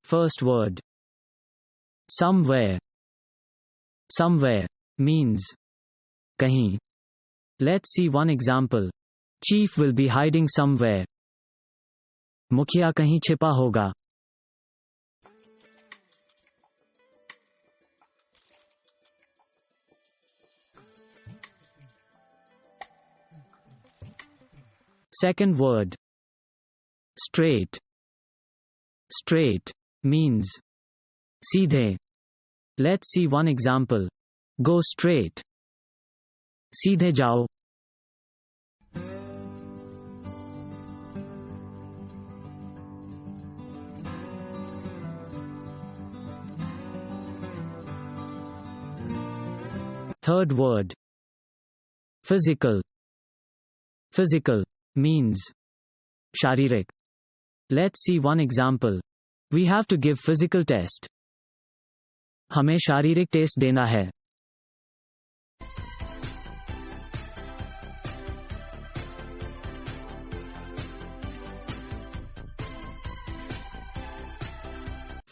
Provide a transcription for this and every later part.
First word. Somewhere. Somewhere means kahin. Let's see one example. Chief will be hiding somewhere. मुखिया कहीं छिपा होगा. Second word. Straight. Straight means सीधे. Let's see one example. Go straight. सीधे जाओ. Third word. Physical. Physical means शारीरिक. Let's see one example. We have to give physical test. हमें शारीरिक टेस्ट देना है.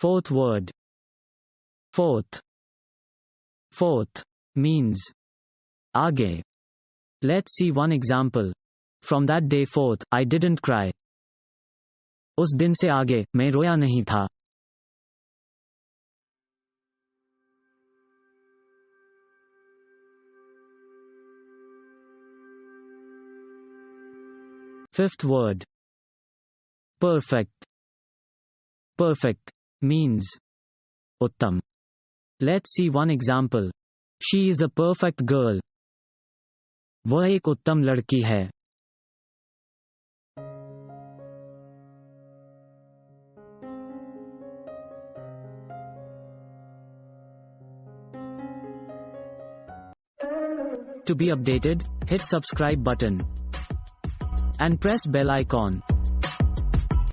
Fourth word. Fourth. Fourth means आगे. Let's see one example. From that day forth, I didn't cry. उस दिन से आगे मैं रोया नहीं था. Fifth word. Perfect. Perfect means उत्तम. Let's see one example. She is a perfect girl. वह एक उत्तम लड़की है. To be updated, hit subscribe button and press bell icon.